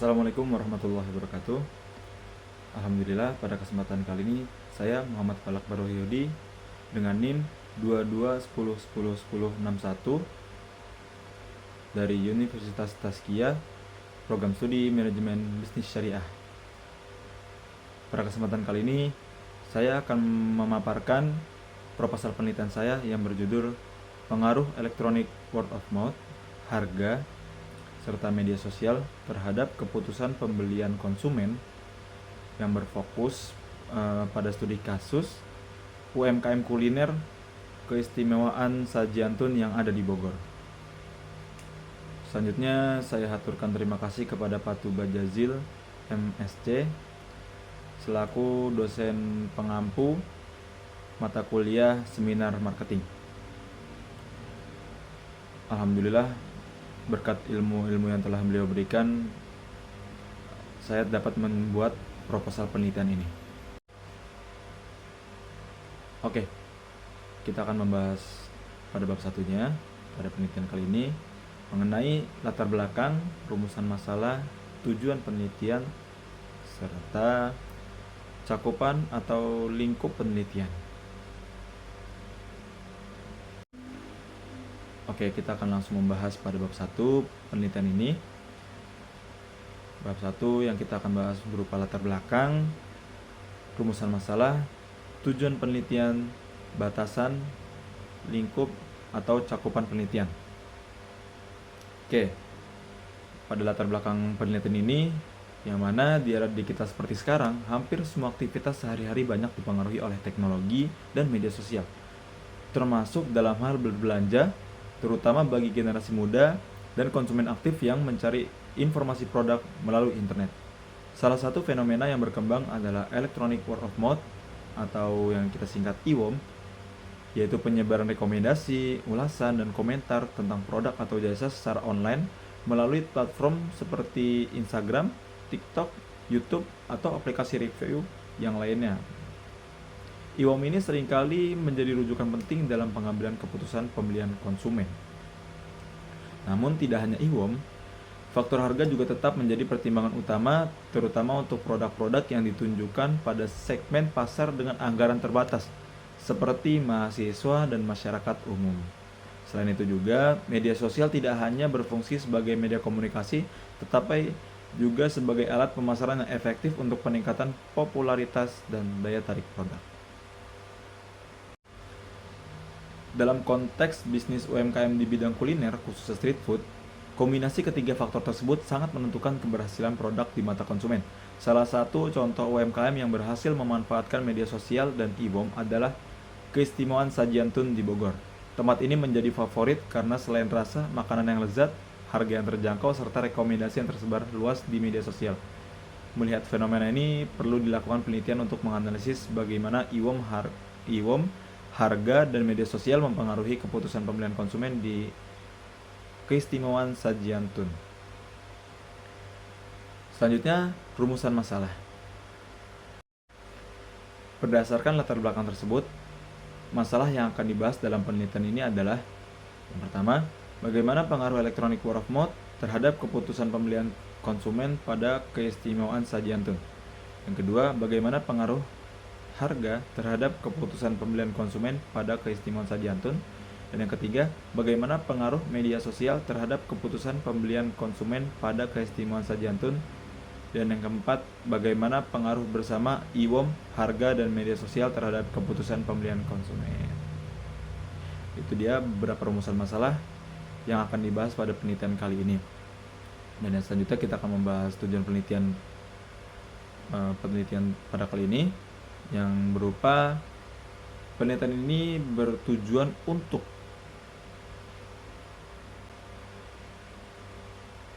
Assalamualaikum warahmatullahi wabarakatuh. Alhamdulillah pada kesempatan kali ini saya Muhammad Falak Barohyudi dengan NIM 2210101061 dari Universitas Tazkiyah, Program Studi Manajemen Bisnis Syariah. Pada kesempatan kali ini saya akan memaparkan proposal penelitian saya yang berjudul Pengaruh Elektronik Word of Mouth, Harga, serta media sosial terhadap keputusan pembelian konsumen yang berfokus pada studi kasus UMKM kuliner keistimewaan Sajiantun yang ada di Bogor. Selanjutnya saya haturkan terima kasih kepada Pak Tuba Jazil MSc selaku dosen pengampu mata kuliah seminar marketing. Alhamdulillah berkat ilmu-ilmu yang telah beliau berikan, saya dapat membuat proposal penelitian ini. Oke, kita akan membahas pada bab satunya pada penelitian kali ini mengenai latar belakang, rumusan masalah, tujuan penelitian, serta cakupan atau lingkup penelitian. Oke, kita akan langsung membahas pada bab 1 penelitian ini. Bab 1 yang kita akan bahas berupa latar belakang, rumusan masalah, tujuan penelitian, batasan, lingkup atau cakupan penelitian. Oke, pada latar belakang penelitian ini, yang mana di era digital seperti sekarang, hampir semua aktivitas sehari-hari banyak dipengaruhi oleh teknologi dan media sosial, termasuk dalam hal berbelanja, terutama bagi generasi muda dan konsumen aktif yang mencari informasi produk melalui internet. Salah satu fenomena yang berkembang adalah electronic word of mouth atau yang kita singkat EWOM, yaitu penyebaran rekomendasi, ulasan, dan komentar tentang produk atau jasa secara online melalui platform seperti Instagram, TikTok, YouTube, atau aplikasi review yang lainnya. EWOM ini seringkali menjadi rujukan penting dalam pengambilan keputusan pembelian konsumen. Namun tidak hanya EWOM, faktor harga juga tetap menjadi pertimbangan utama, terutama untuk produk-produk yang ditunjukkan pada segmen pasar dengan anggaran terbatas, seperti mahasiswa dan masyarakat umum. Selain itu juga, media sosial tidak hanya berfungsi sebagai media komunikasi, tetapi juga sebagai alat pemasaran yang efektif untuk peningkatan popularitas dan daya tarik produk. Dalam konteks bisnis UMKM di bidang kuliner, khususnya street food, kombinasi ketiga faktor tersebut sangat menentukan keberhasilan produk di mata konsumen. Salah satu contoh UMKM yang berhasil memanfaatkan media sosial dan EWOM adalah keistimewaan Sajiantun di Bogor. Tempat ini menjadi favorit karena selain rasa, makanan yang lezat, harga yang terjangkau, serta rekomendasi yang tersebar luas di media sosial. Melihat fenomena ini, perlu dilakukan penelitian untuk menganalisis bagaimana EWOM, harga, dan media sosial mempengaruhi keputusan pembelian konsumen di keistimewaan Sajiantun. Selanjutnya, rumusan masalah. Berdasarkan latar belakang tersebut, masalah yang akan dibahas dalam penelitian ini adalah: yang pertama, bagaimana pengaruh electronic word of mouth terhadap keputusan pembelian konsumen pada keistimewaan Sajiantun. Yang kedua, bagaimana pengaruh harga terhadap keputusan pembelian konsumen pada keistimewaan Sajiantun. Dan yang ketiga, bagaimana pengaruh media sosial terhadap keputusan pembelian konsumen pada keistimewaan Sajiantun. Dan yang keempat, bagaimana pengaruh bersama EWOM, harga, dan media sosial terhadap keputusan pembelian konsumen. Itu dia beberapa rumusan masalah yang akan dibahas pada penelitian kali ini. Dan yang selanjutnya kita akan membahas tujuan penelitian pada kali ini, yang berupa penelitian ini bertujuan untuk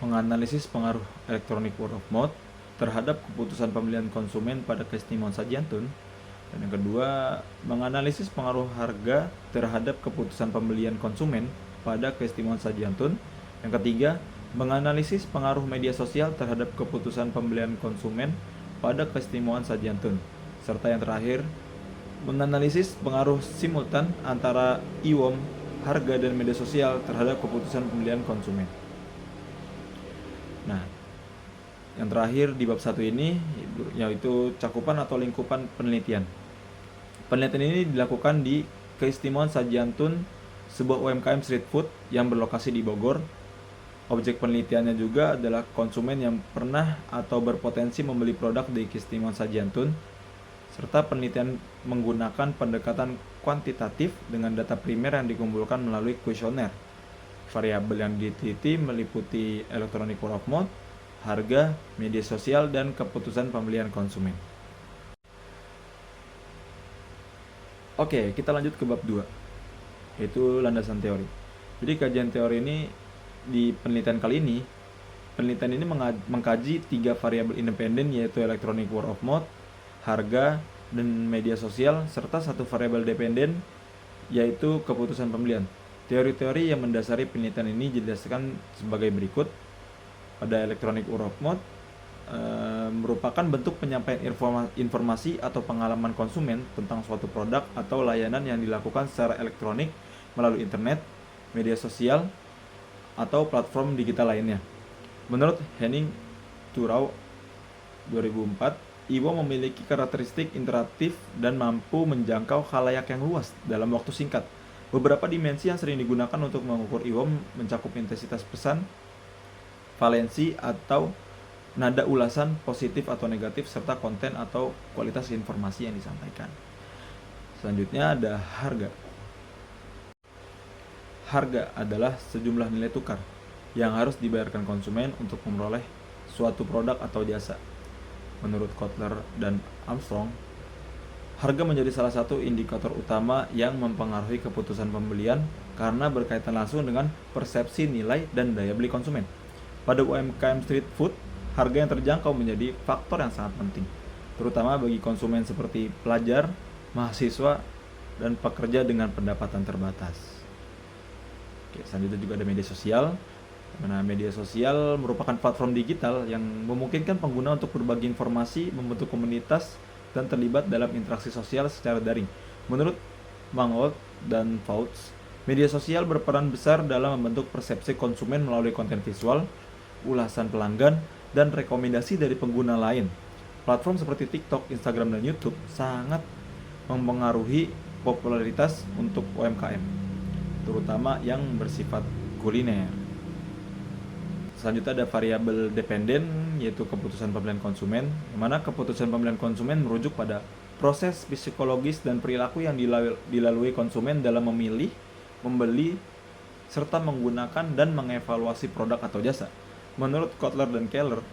menganalisis pengaruh electronic word of mouth terhadap keputusan pembelian konsumen pada keistimewaan Sajiantun. Dan yang kedua, menganalisis pengaruh harga terhadap keputusan pembelian konsumen pada keistimewaan Sajiantun. Yang ketiga, menganalisis pengaruh media sosial terhadap keputusan pembelian konsumen pada keistimewaan Sajiantun. Serta yang terakhir, menganalisis pengaruh simultan antara EWOM, harga, dan media sosial terhadap keputusan pembelian konsumen. Nah, Yang terakhir di bab 1 ini yaitu cakupan atau lingkupan penelitian. Penelitian ini dilakukan di Keistimewaan Sajiantun, sebuah UMKM street food yang berlokasi di Bogor. Objek penelitiannya juga adalah konsumen yang pernah atau berpotensi membeli produk di Keistimewaan Sajiantun, serta penelitian menggunakan pendekatan kuantitatif dengan data primer yang dikumpulkan melalui kuesioner. Variabel yang diteliti meliputi electronic word of mouth, harga, media sosial, dan keputusan pembelian konsumen. Oke, kita lanjut ke bab 2, yaitu landasan teori. Jadi kajian teori ini di penelitian kali ini, penelitian ini mengkaji 3 variabel independen, yaitu electronic word of mouth, harga, dan media sosial, serta 1 variabel dependen, yaitu keputusan pembelian. Teori-teori yang mendasari penelitian ini dijelaskan sebagai berikut. Pada electronic word of mouth merupakan bentuk penyampaian informasi atau pengalaman konsumen tentang suatu produk atau layanan yang dilakukan secara elektronik melalui internet, media sosial, atau platform digital lainnya. Menurut Henning Thurau 2004, IWO memiliki karakteristik interaktif dan mampu menjangkau khalayak yang luas dalam waktu singkat. Beberapa dimensi yang sering digunakan untuk mengukur IWO mencakup intensitas pesan, valensi atau nada ulasan positif atau negatif, serta konten atau kualitas informasi yang disampaikan. Selanjutnya ada harga. Harga adalah sejumlah nilai tukar yang harus dibayarkan konsumen untuk memperoleh suatu produk atau jasa. Menurut Kotler dan Armstrong, harga menjadi salah satu indikator utama yang mempengaruhi keputusan pembelian karena berkaitan langsung dengan persepsi nilai dan daya beli konsumen. Pada UMKM street food, harga yang terjangkau menjadi faktor yang sangat penting, terutama bagi konsumen seperti pelajar, mahasiswa, dan pekerja dengan pendapatan terbatas. Oke, selanjutnya juga ada media sosial. Nah, media sosial merupakan platform digital yang memungkinkan pengguna untuk berbagi informasi, membentuk komunitas, dan terlibat dalam interaksi sosial secara daring. Menurut Mangold dan Fouts, media sosial berperan besar dalam membentuk persepsi konsumen melalui konten visual, ulasan pelanggan, dan rekomendasi dari pengguna lain. Platform seperti TikTok, Instagram, dan YouTube sangat mempengaruhi popularitas untuk UMKM, terutama yang bersifat kuliner. Selanjutnya ada variabel dependen, yaitu keputusan pembelian konsumen, di mana keputusan pembelian konsumen merujuk pada proses psikologis dan perilaku yang dilalui konsumen dalam memilih, membeli, serta menggunakan dan mengevaluasi produk atau jasa. Menurut Kotler dan Keller,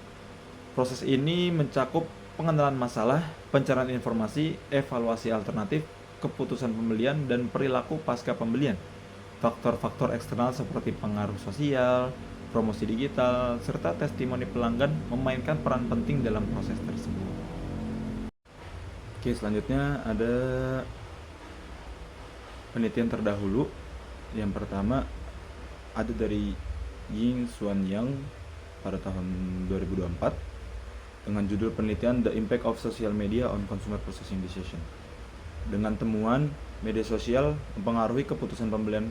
proses ini mencakup pengenalan masalah, pencarian informasi, evaluasi alternatif, keputusan pembelian, dan perilaku pasca pembelian. Faktor-faktor eksternal seperti pengaruh sosial, promosi digital, serta testimoni pelanggan memainkan peran penting dalam proses tersebut. Oke, selanjutnya ada penelitian terdahulu. Yang pertama ada dari Ying Xuan Yang pada tahun 2024 dengan judul penelitian The Impact of Social Media on Consumer Purchasing Decision. Dengan temuan, media sosial mempengaruhi keputusan pembelian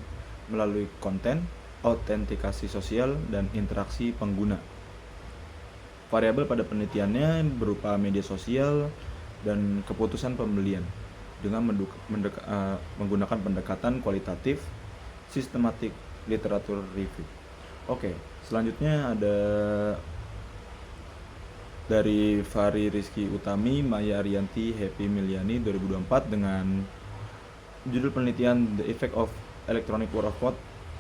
melalui konten, autentikasi sosial, dan interaksi pengguna. Variabel pada penelitiannya berupa media sosial dan keputusan pembelian dengan menggunakan pendekatan kualitatif, sistematik, literatur review. Oke, selanjutnya ada dari Fahri Rizky Utami, Maya Ariyanti, Happy Miliani 2024 dengan judul penelitian The Effect of Electronic Word of Mouth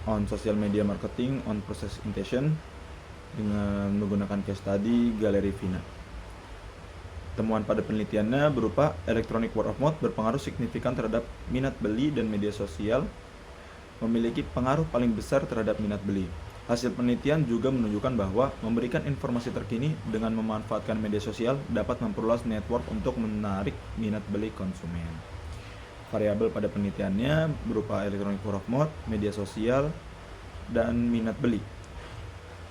on Social Media Marketing on Process Intention dengan menggunakan case study Galeri Vina. Temuan pada penelitiannya berupa electronic word of mouth berpengaruh signifikan terhadap minat beli dan media sosial memiliki pengaruh paling besar terhadap minat beli. Hasil penelitian juga menunjukkan bahwa memberikan informasi terkini dengan memanfaatkan media sosial dapat memperluas network untuk menarik minat beli konsumen. Variabel pada penelitiannya berupa electronic word of mouth, media sosial, dan minat beli.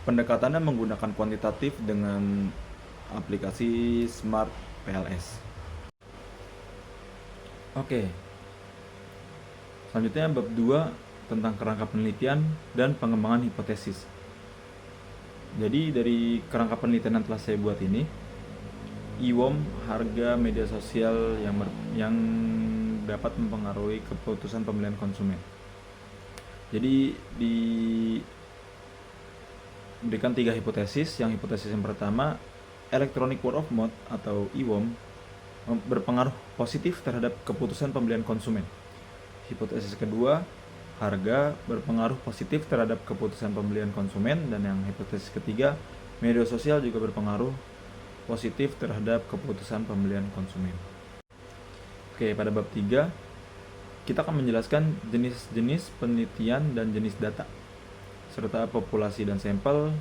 Pendekatannya menggunakan kuantitatif dengan aplikasi Smart PLS. Oke. Selanjutnya bab 2 tentang kerangka penelitian dan pengembangan hipotesis. Jadi dari kerangka penelitian yang telah saya buat ini, IWOM harga media sosial yang dapat mempengaruhi keputusan pembelian konsumen. Jadi diberikan 3 hipotesis. Yang hipotesis yang pertama, electronic word of mouth atau IWOM berpengaruh positif terhadap keputusan pembelian konsumen. Hipotesis kedua, harga berpengaruh positif terhadap keputusan pembelian konsumen. Dan yang hipotesis ketiga, media sosial juga berpengaruh positif terhadap keputusan pembelian konsumen. Oke, pada bab 3 kita akan menjelaskan jenis-jenis penelitian dan jenis data, serta populasi dan sampel,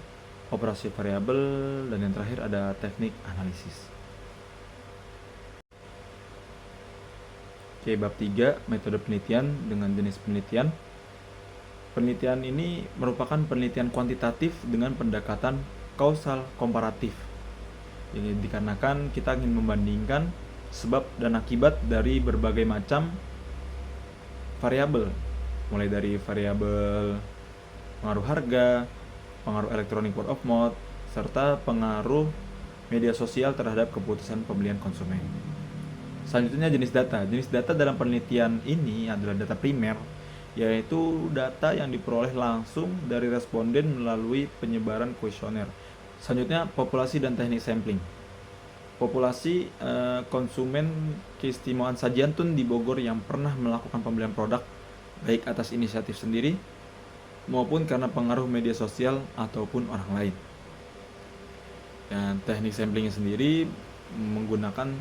operasi variabel, dan yang terakhir ada teknik analisis. Oke, bab 3, metode penelitian dengan jenis penelitian. Penelitian ini merupakan penelitian kuantitatif dengan pendekatan kausal komparatif. Jadi dikarenakan kita ingin membandingkan sebab dan akibat dari berbagai macam variabel, mulai dari variabel pengaruh harga, pengaruh electronic word of mouth, serta pengaruh media sosial terhadap keputusan pembelian konsumen. Selanjutnya jenis data. Jenis data dalam penelitian ini adalah data primer, yaitu data yang diperoleh langsung dari responden melalui penyebaran kuesioner. Selanjutnya populasi dan teknik sampling. Populasi konsumen keistimewaan Sajiantun di Bogor yang pernah melakukan pembelian produk baik atas inisiatif sendiri maupun karena pengaruh media sosial ataupun orang lain. Dan teknik samplingnya sendiri menggunakan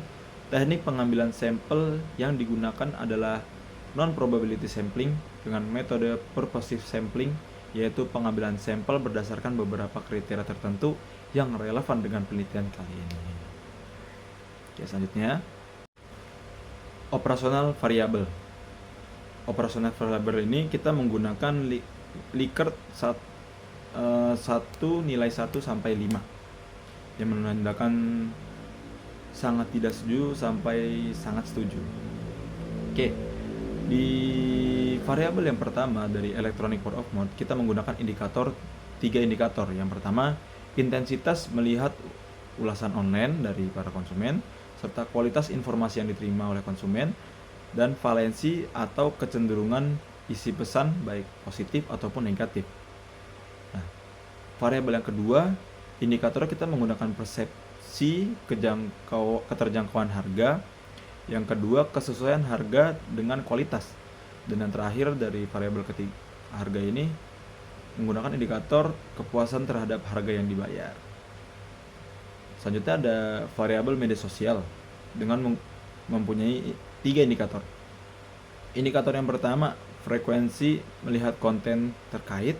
teknik pengambilan sampel yang digunakan adalah non-probability sampling dengan metode purposive sampling, yaitu pengambilan sampel berdasarkan beberapa kriteria tertentu yang relevan dengan penelitian kali ini. Oke, selanjutnya operasional variabel. Operasional variabel ini kita menggunakan Likert 1 nilai 1 sampai 5 yang menandakan sangat tidak setuju sampai sangat setuju. Oke, di variabel yang pertama dari electronic word of mouth kita menggunakan 3 indikator. Yang pertama, intensitas melihat ulasan online dari para konsumen, serta kualitas informasi yang diterima oleh konsumen, dan valensi atau kecenderungan isi pesan baik positif ataupun negatif. Nah, variabel yang kedua, indikator kita menggunakan persepsi keterjangkauan harga. Yang kedua, kesesuaian harga dengan kualitas. Dan yang terakhir dari variabel ketiga harga ini menggunakan indikator kepuasan terhadap harga yang dibayar. Selanjutnya ada variabel media sosial dengan mempunyai 3 indikator. Indikator yang pertama, frekuensi melihat konten terkait.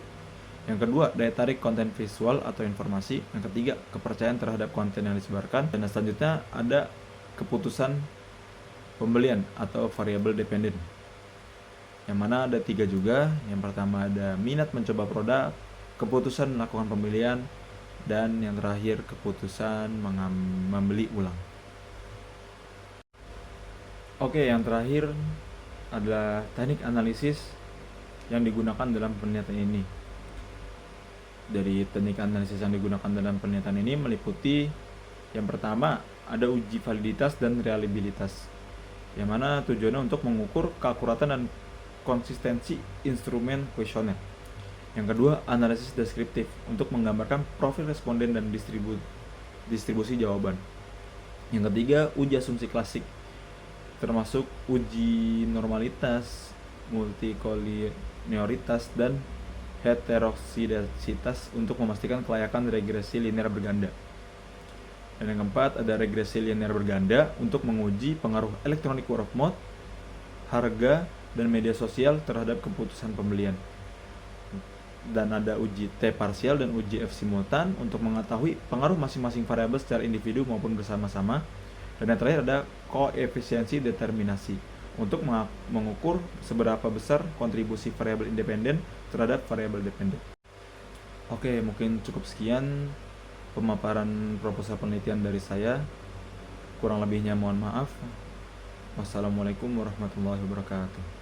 Yang kedua, daya tarik konten visual atau informasi. Yang ketiga, kepercayaan terhadap konten yang disebarkan. Dan selanjutnya ada keputusan pembelian atau variabel dependen, yang mana ada 3 juga. Yang pertama ada minat mencoba produk, keputusan melakukan pembelian, dan yang terakhir keputusan membeli ulang. Oke, yang terakhir adalah teknik analisis yang digunakan dalam penelitian ini. Dari teknik analisis yang digunakan dalam penelitian ini meliputi yang pertama ada uji validitas dan reliabilitas, yang mana tujuannya untuk mengukur keakuratan dan konsistensi instrumen kuesioner. Yang kedua, analisis deskriptif untuk menggambarkan profil responden dan distribusi jawaban. Yang ketiga, uji asumsi klasik, termasuk uji normalitas, multikolinearitas, dan heterosidasitas untuk memastikan kelayakan regresi linear berganda. Dan yang keempat, ada regresi linear berganda untuk menguji pengaruh electronic word of mouth, harga, dan media sosial terhadap keputusan pembelian. Dan ada uji T parsial dan uji F simultan untuk mengetahui pengaruh masing-masing variabel secara individu maupun bersama-sama. Dan yang terakhir ada koefisiensi determinasi untuk mengukur seberapa besar kontribusi variabel independen terhadap variabel dependen. Oke, mungkin cukup sekian pemaparan proposal penelitian dari saya. Kurang lebihnya mohon maaf. Wassalamualaikum warahmatullahi wabarakatuh.